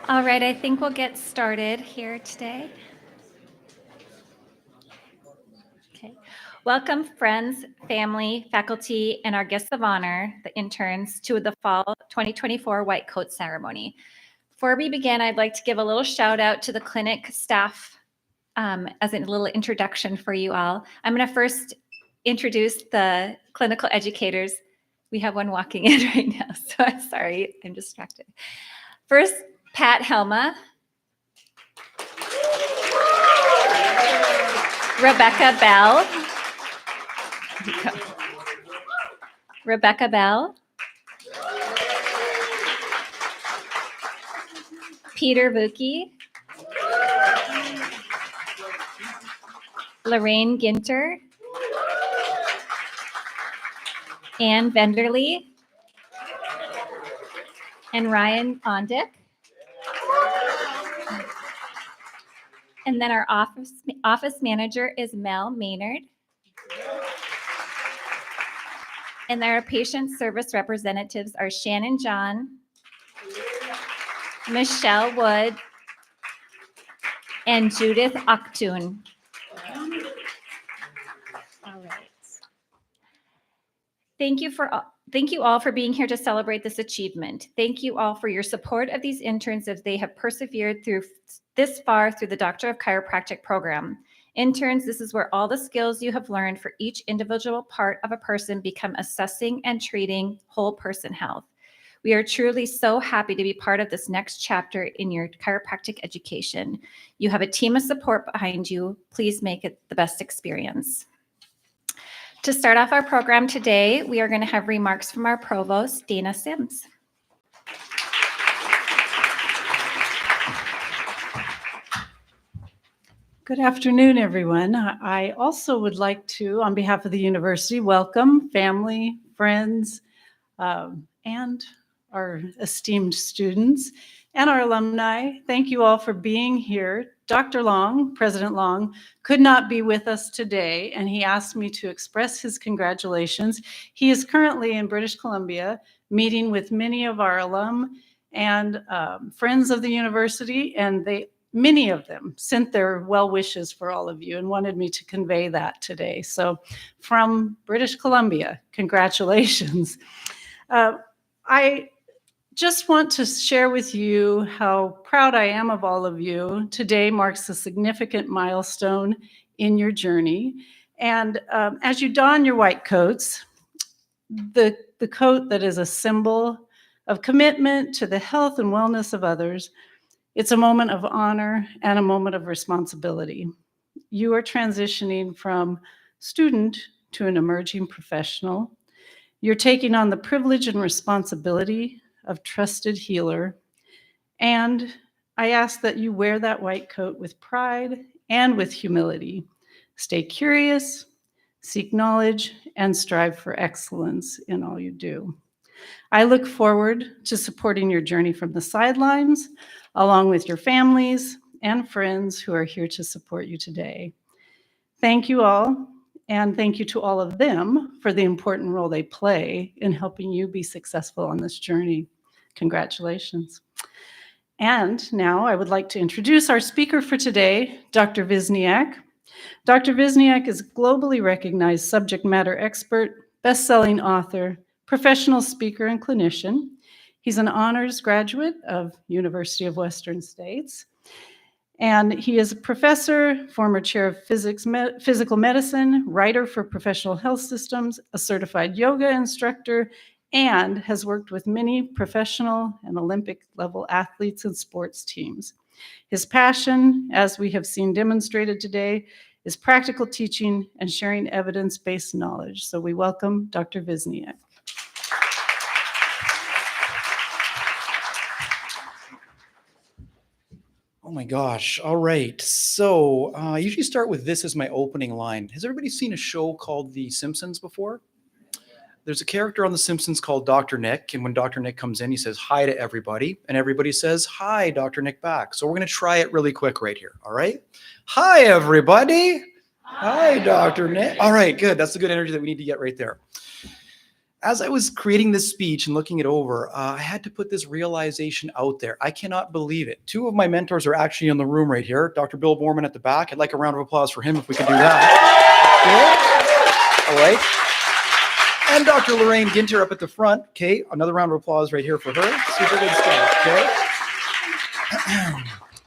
All right, I think we'll get started here today. Okay. Welcome, friends, family, faculty, and our guests of honor, the interns, to the Fall 2024 White Coat Ceremony. Before we begin, I'd like to give a little shout out to the clinic staff as a little introduction for you all. I'm going to first introduce the clinical educators. We have one walking in right now, so I'm sorry, I'm distracted. First, Pat Helma. Rebecca Bell. Rebecca Bell. Peter Vuki. Lorraine Ginter. Ann Venderly. And Ryan Ondick. And then our office manager is Mel Maynard. And our patient service representatives are Shannon John, Michelle Wood, and Judith Aktun. All right. Thank you all for being here to celebrate this achievement. Thank you all for your support of these interns as they have persevered through this far through the Doctor of Chiropractic program. Interns, this is where all the skills you have learned for each individual part of a person become assessing and treating whole person health. We are truly so happy to be part of this next chapter in your chiropractic education. You have a team of support behind you. Please make it the best experience. To start off our program today, we are going to have remarks from our provost, Dana Sims. Good afternoon, everyone. I also would like to, on behalf of the university, welcome family, friends, and our esteemed students and our alumni. Thank you all for being here. Dr. Long, President Long, could not be with us today, and he asked me to express his congratulations. He is currently in British Columbia, meeting with many of our alum and friends of the university, and many of them sent their well wishes for all of you and wanted me to convey that today. So from British Columbia, congratulations. I just want to share with you how proud I am of all of you. Today marks a significant milestone in your journey. And as you don your white coats, the coat that is a symbol of commitment to the health and wellness of others, it's a moment of honor and a moment of responsibility. You are transitioning from student to an emerging professional. You're taking on the privilege and responsibility of trusted healer. And I ask that you wear that white coat with pride and with humility. Stay curious, seek knowledge, and strive for excellence in all you do. I look forward to supporting your journey from the sidelines, along with your families and friends who are here to support you today. Thank you all, and thank you to all of them for the important role they play in helping you be successful on this journey. Congratulations. And now I would like to introduce our speaker for today, Dr. Wisniak. Dr. Wisniak is a globally recognized subject matter expert, best-selling author, professional speaker, and clinician. He's an honors graduate of University of Western States. And he is a professor, former chair of physical medicine, writer for Professional Health Systems, a certified yoga instructor, and has worked with many professional and Olympic level athletes and sports teams. His passion, as we have seen demonstrated today, is practical teaching and sharing evidence-based knowledge. So we welcome Dr. Wisniak. Oh my gosh. All right. So I usually start with this as my opening line. Has everybody seen a show called The Simpsons before? There's a character on The Simpsons called Dr. Nick. And when Dr. Nick comes in, he says hi to everybody. And everybody says, hi, Dr. Nick back. So we're going to try it really quick right here. All right. Hi, everybody. Hi, Dr. Nick. All right, good. That's the good energy that we need to get right there. as I was creating this speech and looking it over, I had to put this realization out there. I cannot believe it. Two of my mentors are actually in the room right here. Dr. Bill Borman at the back. I'd like a round of applause for him if we could do that. Okay. All right. And Dr. Lorraine Ginter up at the front. Okay. Another round of applause right here for her. Super good stuff. Okay.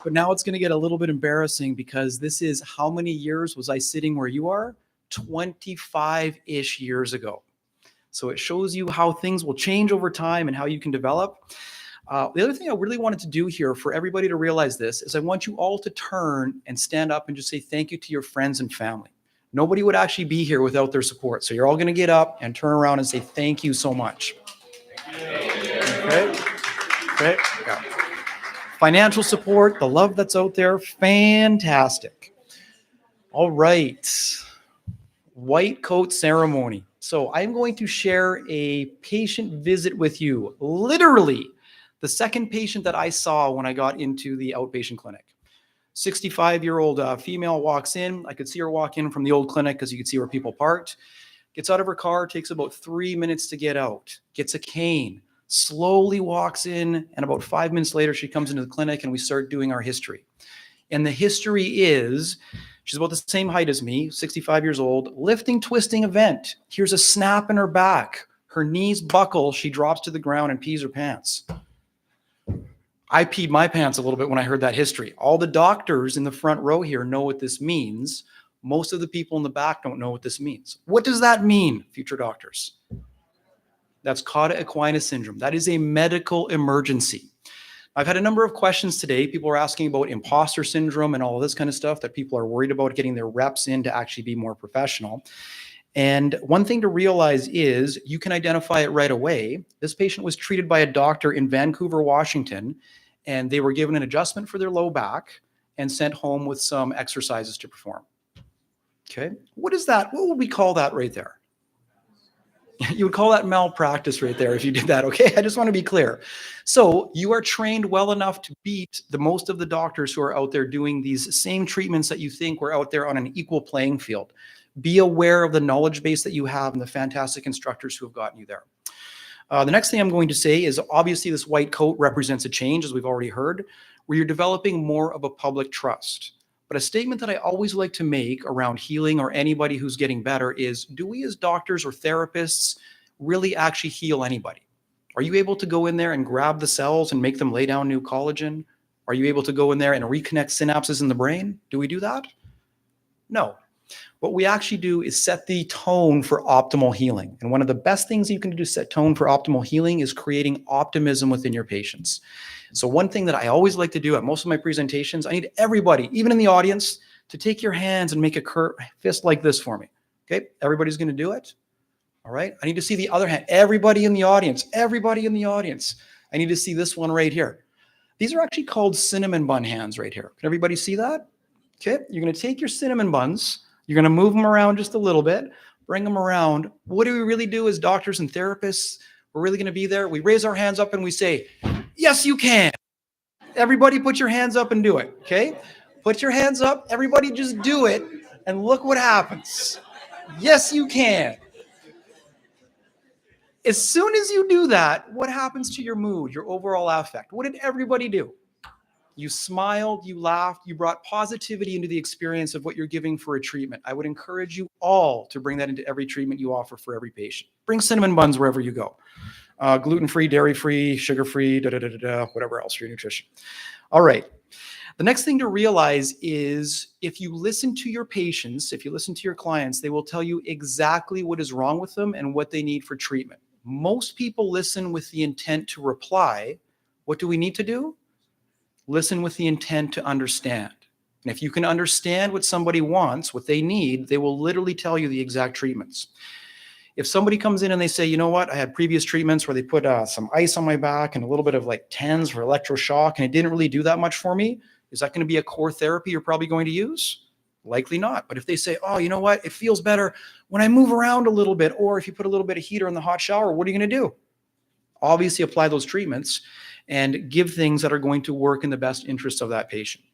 But now it's going to get a little bit embarrassing because this is how many years was I sitting where you are? 25-ish years ago. So it shows you how things will change over time and how you can develop. The other thing I really wanted to do here for everybody to realize this is I want you all to turn and stand up and just say thank you to your friends and family. Nobody would actually be here without their support. So you're all going to get up and turn around and say thank you so much. Okay? Okay? Yeah. Financial support, the love that's out there, fantastic. All right. White coat ceremony. So I'm going to share a patient visit with you. Literally, the second patient that I saw when I got into the outpatient clinic. 65-year-old female walks in. I could see her walk in from the old clinic because you could see where people parked. Gets out of her car, takes about 3 minutes to get out. Gets a cane, slowly walks in, and about 5 minutes later, she comes into the clinic and we start doing our history. And the history is, she's about the same height as me, 65 years old, lifting, twisting event. Here's a snap in her back. Her knees buckle. She drops to the ground and pees her pants. I peed my pants a little bit when I heard that history. All the doctors in the front row here know what this means. Most of the people in the back don't know what this means. What does that mean, future doctors? That's cauda equina syndrome. That is a medical emergency. I've had a number of questions today. People are asking about imposter syndrome and all of this kind of stuff that people are worried about getting their reps in to actually be more professional. And one thing to realize is you can identify it right away. This patient was treated by a doctor in Vancouver, Washington, and they were given an adjustment for their low back and sent home with some exercises to perform. Okay. What is that? What would we call that right there? You would call that malpractice right there if you did that, okay? I just want to be clear. So you are trained well enough to beat the most of the doctors who are out there doing these same treatments that you think were out there on an equal playing field. Be aware of the knowledge base that you have and the fantastic instructors who have gotten you there. The next thing I'm going to say is obviously this white coat represents a change, as we've already heard, where you're developing more of a public trust. But a statement that I always like to make around healing or anybody who's getting better is, do we as doctors or therapists really actually heal anybody? Are you able to go in there and grab the cells and make them lay down new collagen? Are you able to go in there and reconnect synapses in the brain? Do we do that? No. What we actually do is set the tone for optimal healing. And one of the best things you can do to set tone for optimal healing is creating optimism within your patients. So one thing that I always like to do at most of my presentations, I need everybody, even in the audience, to take your hands and make a fist like this for me. Okay, everybody's going to do it. All right, I need to see the other hand. Everybody in the audience, I need to see this one right here. These are actually called cinnamon bun hands right here. Can everybody see that? Okay, you're going to take your cinnamon buns. You're going to move them around just a little bit, bring them around. What do we really do as doctors and therapists? We're really going to be there. We raise our hands up and we say, yes, you can. Everybody put your hands up and do it, okay? Put your hands up. Everybody just do it and look what happens. Yes, you can. As soon as you do that, what happens to your mood, your overall affect? What did everybody do? You smiled, you laughed, you brought positivity into the experience of what you're giving for a treatment. I would encourage you all to bring that into every treatment you offer for every patient. Bring cinnamon buns wherever you go. Gluten-free, dairy-free, sugar-free, whatever else for your nutrition. All right. The next thing to realize is if you listen to your patients, if you listen to your clients, they will tell you exactly what is wrong with them and what they need for treatment. Most people listen with the intent to reply. What do we need to do? Listen with the intent to understand. And if you can understand what somebody wants, what they need, they will literally tell you the exact treatments. If somebody comes in and they say, you know what, I had previous treatments where they put some ice on my back and a little bit of like TENS for electroshock, and it didn't really do that much for me, is that going to be a core therapy you're probably going to use? Likely not. But if they say, oh, you know what, it feels better when I move around a little bit, or if you put a little bit of heater in the hot shower, what are you going to do? Obviously apply those treatments and give things that are going to work in the best interest of that patient.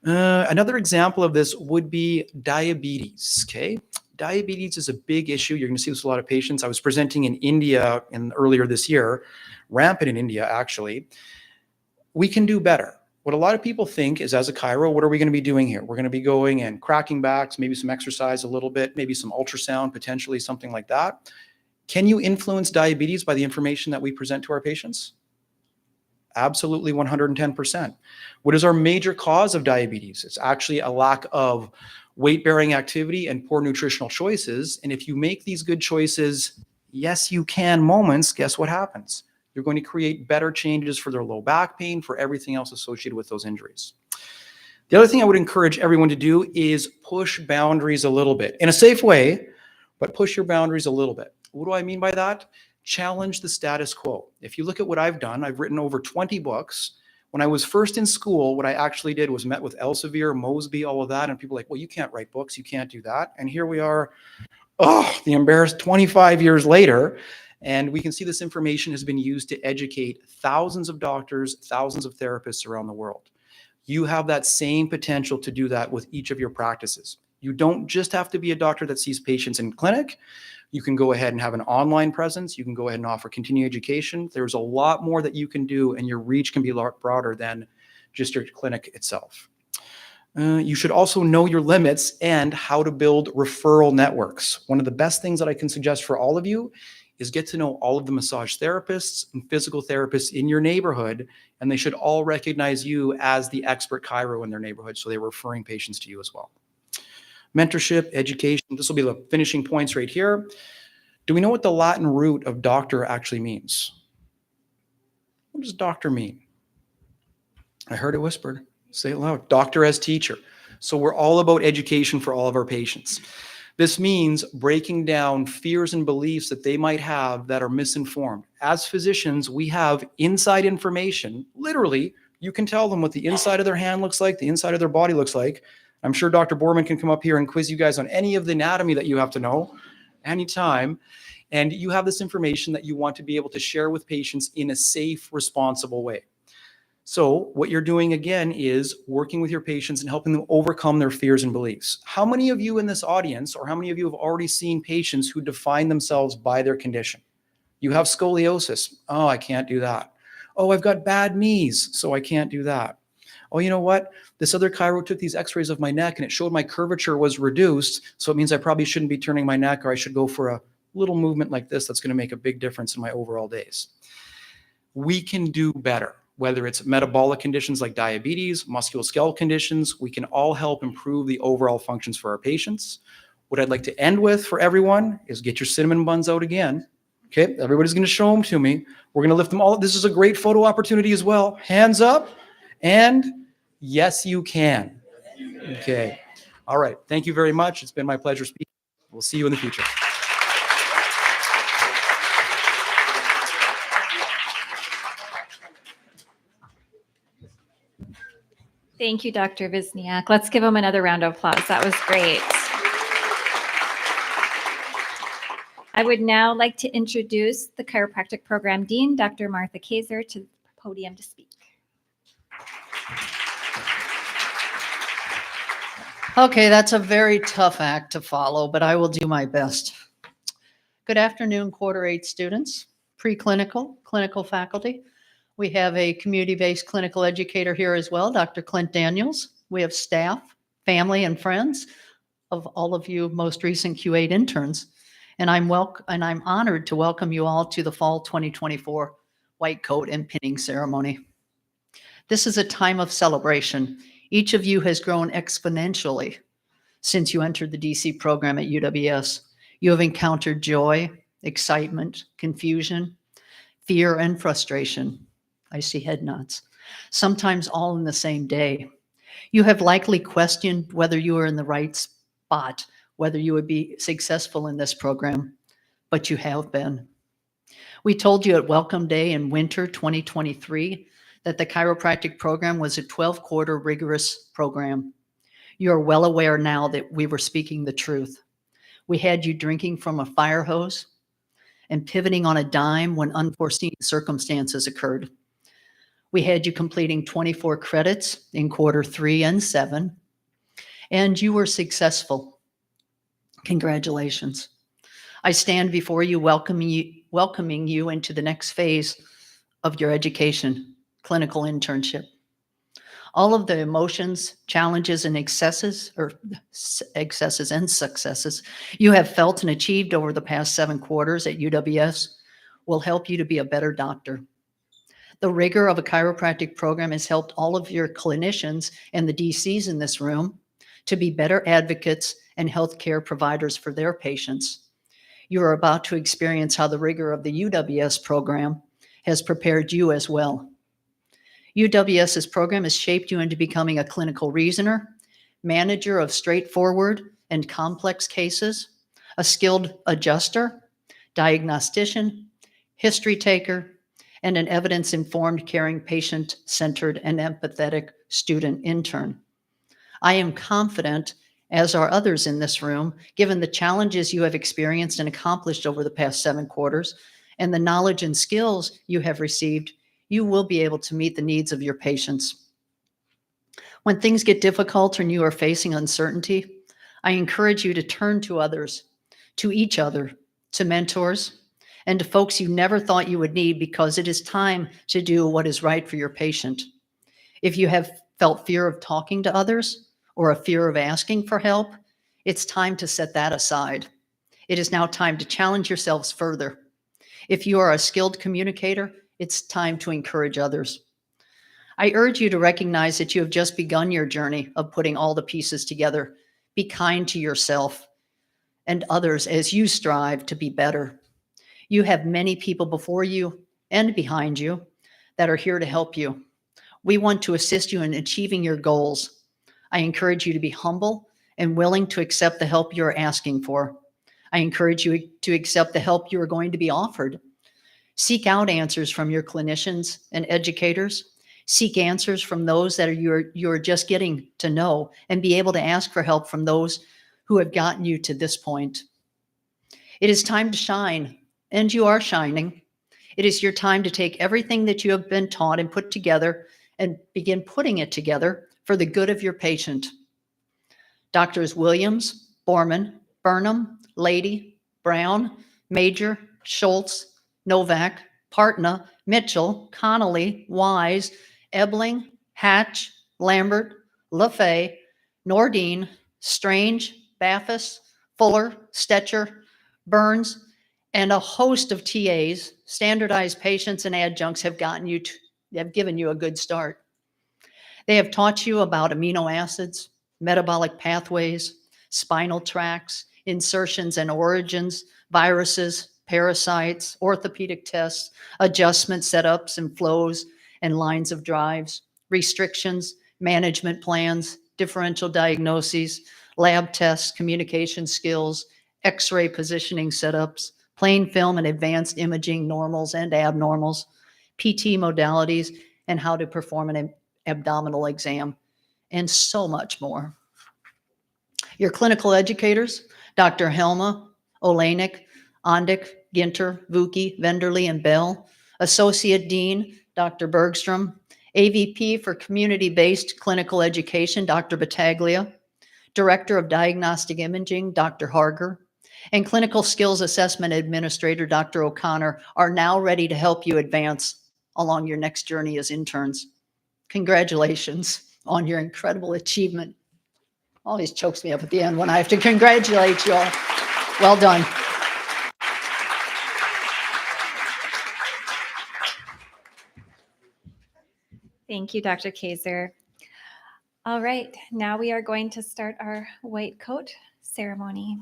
Another example of this would be diabetes, okay? diabetes is a big issue. You're going to see this with a lot of patients. I was presenting in India earlier this year, rampant in India, actually. We can do better. What a lot of people think is, as a chiro, what are we going to be doing here? We're going to be going and cracking backs, maybe some exercise a little bit, maybe some ultrasound, potentially something like that. Can you influence diabetes by the information that we present to our patients? Absolutely, 110%. What is our major cause of diabetes? It's actually a lack of weight-bearing activity and poor nutritional choices. And if you make these good choices, yes, you can moments, guess what happens? You're going to create better changes for their low back pain, for everything else associated with those injuries. The other thing I would encourage everyone to do is push boundaries a little bit in a safe way, but push your boundaries a little bit. What do I mean by that? Challenge the status quo. If you look at what I've done, I've written over 20 books. When I was first in school, what I actually did was met with Elsevier, Mosby, all of that, and people were like, well, you can't write books, you can't do that. And here we are, the embarrassed 25 years later, and we can see this information has been used to educate thousands of doctors, thousands of therapists around the world. You have that same potential to do that with each of your practices. You don't just have to be a doctor that sees patients in clinic. You can go ahead and have an online presence. You can go ahead and offer continuing education. There's a lot more that you can do, and your reach can be a lot broader than just your clinic itself. You should also know your limits and how to build referral networks. One of the best things that I can suggest for all of you is get to know all of the massage therapists and physical therapists in your neighborhood, and they should all recognize you as the expert chiro in their neighborhood, so they're referring patients to you as well. Mentorship, education, this will be the finishing points right here. Do we know what the Latin root of doctor actually means? What does doctor mean? I heard it whispered. Say it loud. Doctor as teacher. So we're all about education for all of our patients. This means breaking down fears and beliefs that they might have that are misinformed. As physicians, we have inside information. Literally, you can tell them what the inside of their hand looks like, the inside of their body looks like. I'm sure Dr. Borman can come up here and quiz you guys on any of the anatomy that you have to know anytime. And you have this information that you want to be able to share with patients in a safe, responsible way. So what you're doing again is working with your patients and helping them overcome their fears and beliefs. How many of you in this audience, or how many of you have already seen patients who define themselves by their condition? You have scoliosis. Oh, I can't do that. Oh, I've got bad knees, so I can't do that. Oh, you know what? This other chiro took these x-rays of my neck and it showed my curvature was reduced, so it means I probably shouldn't be turning my neck, or I should go for a little movement like this that's going to make a big difference in my overall days. We can do better. Whether it's metabolic conditions like diabetes, musculoskeletal conditions, we can all help improve the overall functions for our patients. What I'd like to end with for everyone is get your cinnamon buns out again. Okay, everybody's going to show them to me. We're going to lift them all. This is a great photo opportunity as well. Hands up, and yes, you can. Okay, all right. Thank you very much. It's been my pleasure speaking. We'll see you in the future. Thank you, Dr. Wisniak. Let's give him another round of applause. That was great. I would now like to introduce the chiropractic program dean, Dr. Martha Kaiser, to the podium to speak. Okay, that's a very tough act to follow, but I will do my best. Good afternoon, quarter 8 students, preclinical, clinical faculty. We have a community-based clinical educator here as well, Dr. Clint Daniels. We have staff, family, and friends of all of you most recent Q8 interns. And I'm honored to welcome you all to the Fall 2024 White Coat and Pinning Ceremony. This is a time of celebration. Each of you has grown exponentially since you entered the DC program at UWS. You have encountered joy, excitement, confusion, fear, and frustration. I see head nods. Sometimes all in the same day. You have likely questioned whether you are in the right spot, whether you would be successful in this program, but you have been. We told you at Welcome Day in winter 2023 that the chiropractic program was a 12-quarter rigorous program. You are well aware now that we were speaking the truth. We had you drinking from a fire hose and pivoting on a dime when unforeseen circumstances occurred. We had you completing 24 credits in quarter 3 and 7, and you were successful. Congratulations. I stand before you welcoming you into the next phase of your education, clinical internship. All of the emotions, challenges, and excesses and successes you have felt and achieved over the past 7 quarters at UWS will help you to be a better doctor. The rigor of a chiropractic program has helped all of your clinicians and the DCs in this room to be better advocates and healthcare providers for their patients. You are about to experience how the rigor of the UWS program has prepared you as well. UWS's program has shaped you into becoming a clinical reasoner, manager of straightforward and complex cases, a skilled adjuster, diagnostician, history taker, and an evidence-informed, caring, patient-centered, and empathetic student intern. I am confident, as are others in this room, given the challenges you have experienced and accomplished over the past 7 quarters, and the knowledge and skills you have received, you will be able to meet the needs of your patients. When things get difficult and you are facing uncertainty, I encourage you to turn to others, to each other, to mentors, and to folks you never thought you would need, because it is time to do what is right for your patient. If you have felt fear of talking to others or a fear of asking for help, it's time to set that aside. It is now time to challenge yourselves further. If you are a skilled communicator, it's time to encourage others. I urge you to recognize that you have just begun your journey of putting all the pieces together. Be kind to yourself and others as you strive to be better. You have many people before you and behind you that are here to help you. We want to assist you in achieving your goals. I encourage you to be humble and willing to accept the help you're asking for. I encourage you to accept the help you are going to be offered. Seek out answers from your clinicians and educators. Seek answers from those that you're just getting to know, and be able to ask for help from those who have gotten you to this point. It is time to shine, and you are shining. It is your time to take everything that you have been taught and put together and begin putting it together for the good of your patient. Doctors Williams, Borman, Burnham, Lady, Brown, Major, Schultz, Novak, Partna, Mitchell, Connolly, Wise, Ebling, Hatch, Lambert, LaFay, Nordine, Strange, Baffis, Fuller, Stetcher, Burns, and a host of TAs, standardized patients, and adjuncts have given you a good start. They have taught you about amino acids, metabolic pathways, spinal tracts, insertions and origins, viruses, parasites, orthopedic tests, adjustment setups and flows and lines of drives, restrictions, management plans, differential diagnoses, lab tests, communication skills, X-ray positioning setups, plain film and advanced imaging, normals and abnormals, PT modalities, and how to perform an abdominal exam, and so much more. Your clinical educators, Dr. Helma, Olenek, Ondik, Ginter, Vuki, Venderly, and Bell, Associate Dean, Dr. Bergstrom, AVP for Community-Based Clinical Education, Dr. Battaglia, Director of Diagnostic Imaging, Dr. Harger, and Clinical Skills Assessment Administrator, Dr. O'Connor, are now ready to help you advance along your next journey as interns. Congratulations on your incredible achievement. Always chokes me up at the end when I have to congratulate you all. Well done. Thank you, Dr. Kaiser. All right, now we are going to start our white coat ceremony.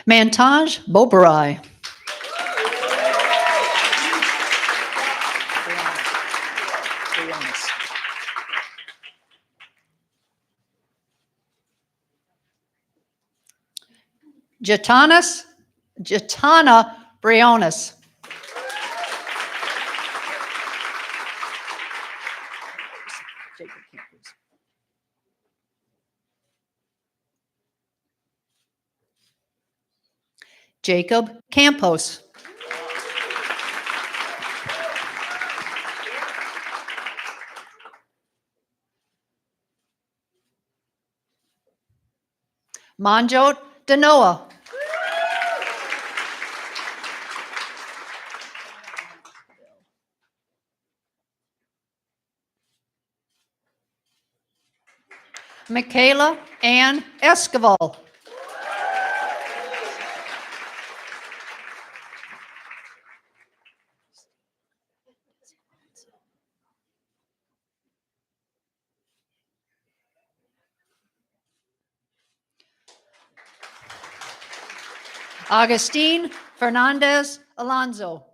Mantaj Boparai. Jatana Briones. Jacob Campos. Manjot Danoa. Michaela Ann Escoval. Augustine Fernandez Alonso.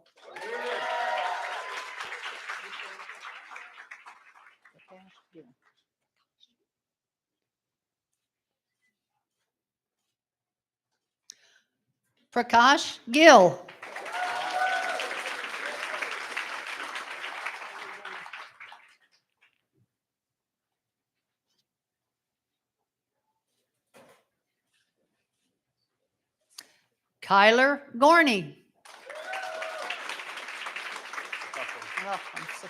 Prakash Gill. Kyler Gorney. Oh, I'm so-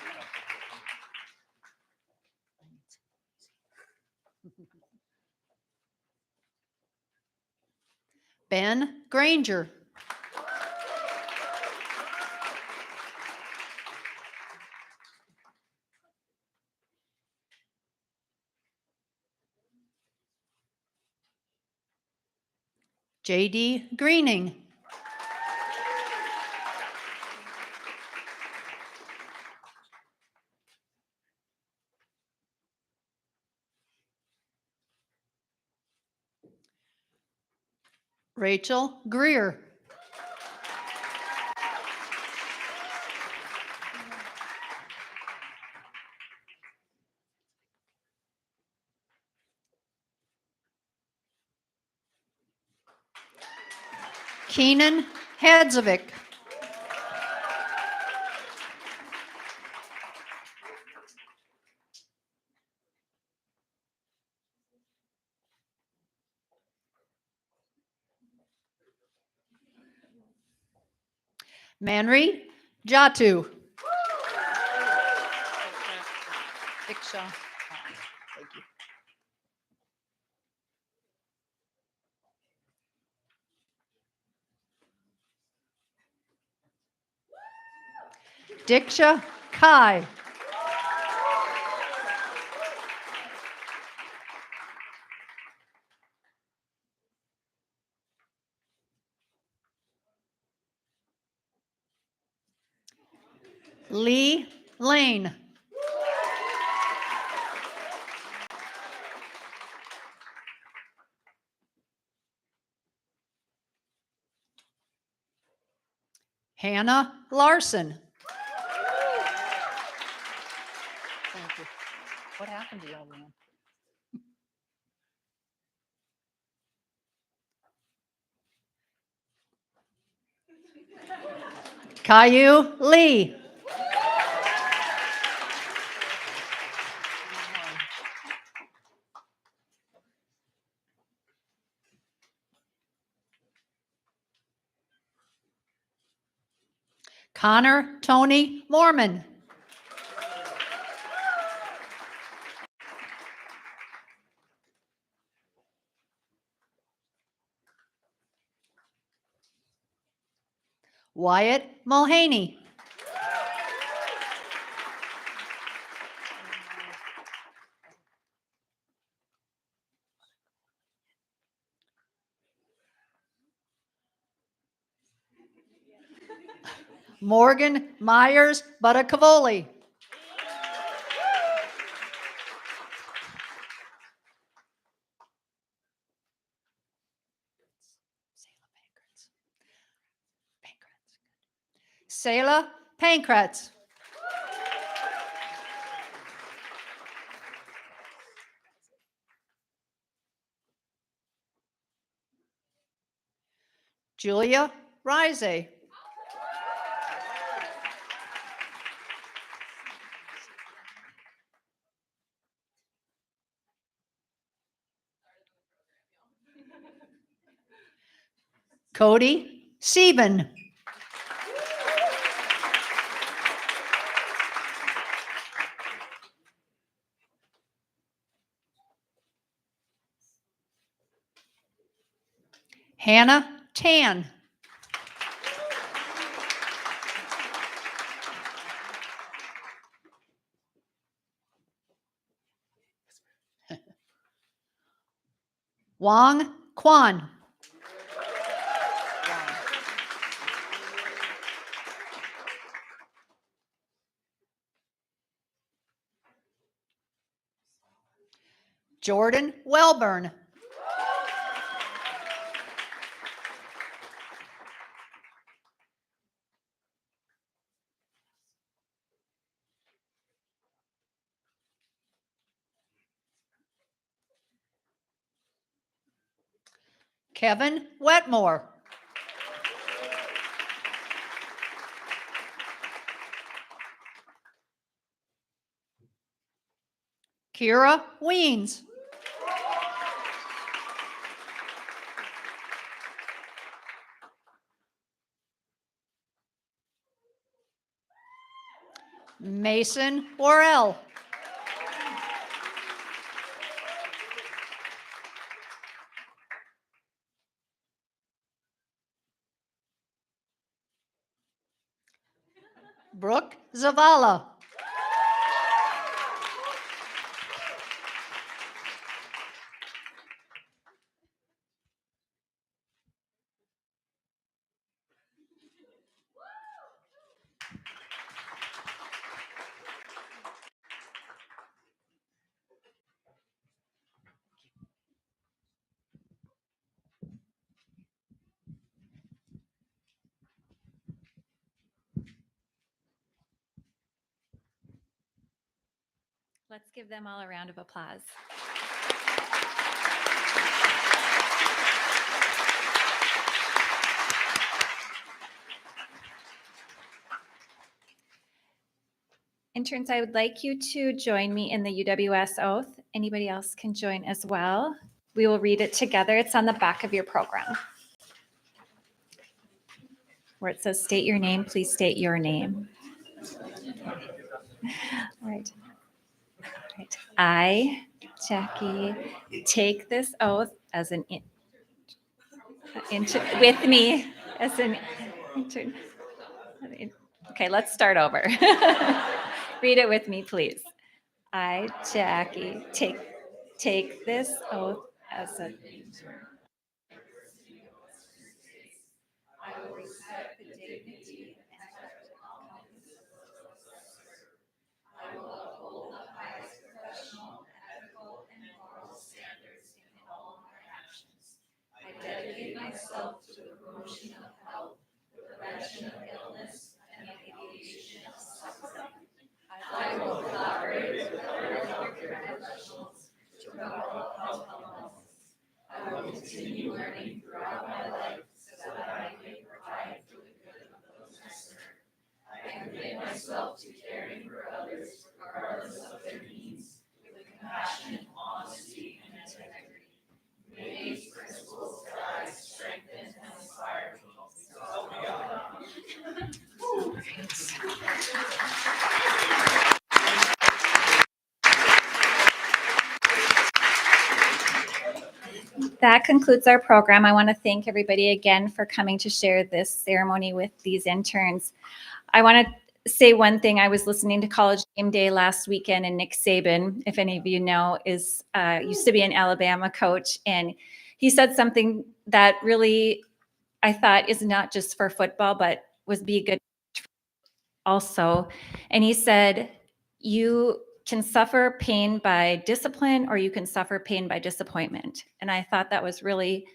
Ben Granger. J.D. Greening. Rachel Greer. Keenan Hadzovic. Manri Jatu. Diksha. Thank you. Diksha Kai. Lee Lane. Hannah Larson. Thank you. What happened to y'all, man? Caillou Lee. Connor Tony Mormon. Wyatt Mulhaney. Morgan Myers Buttacavoli. Selah Pankratz. Julia Rise. Cody Sieben. Hannah Tan. Wang Quan. Jordan Welburn. Kevin Wetmore. Kira Weens. Mason Worrell. Brooke Zavala. Let's give them all a round of applause. Interns, I would like you to join me in the UWS oath. Anybody else can join as well. We will read it together. It's on the back of your program. Where it says state your name, please state your name. All right. All right. I, Jackie, take this oath as an with me as an intern. Okay, let's start over. Read it with me, please. I, Jackie, take this oath as a I will respect the dignity and I will uphold the highest professional, ethical, and moral standards in all my actions. I dedicate myself to the promotion of health, the prevention of illness, and the alleviation of suffering. I will collaborate with other healthcare professionals to promote health wellness. I will continue learning throughout my life so that I may provide for the good of those I serve. I commit myself to caring for others regardless of their needs with compassion, honesty, and integrity. May these principles guide, strengthen, and inspire me. So help me God. That concludes our program. I want to thank everybody again for coming to share this ceremony with these interns. I want to say one thing. I was listening to College Game Day last weekend, and Nick Saban, if any of you know, is used to be an Alabama coach, and he said something that really I thought is not just for football, but was be good also. And he said, you can suffer pain by discipline or you can suffer pain by disappointment. And I thought that was really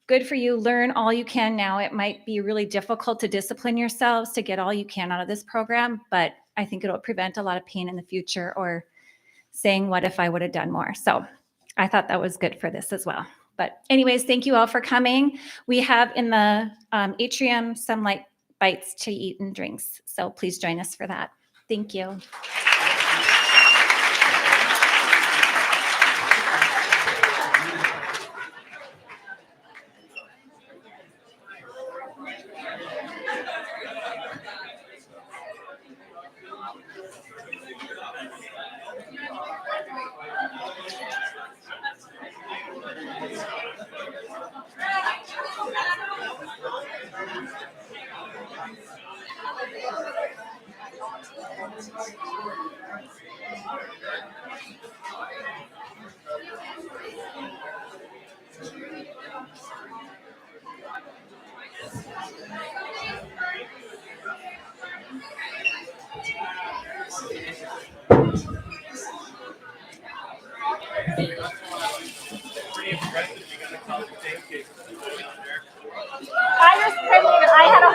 good for you. Learn all you can now. It might be really difficult to discipline yourselves to get all you can out of this program, but I think it'll prevent a lot of pain in the future or saying, what if I would have done more? So I thought that was good for this as well. But anyways, thank you all for coming. We have in the atrium some light bites to eat and drinks. So please join us for that. Thank you. I just printed. I had a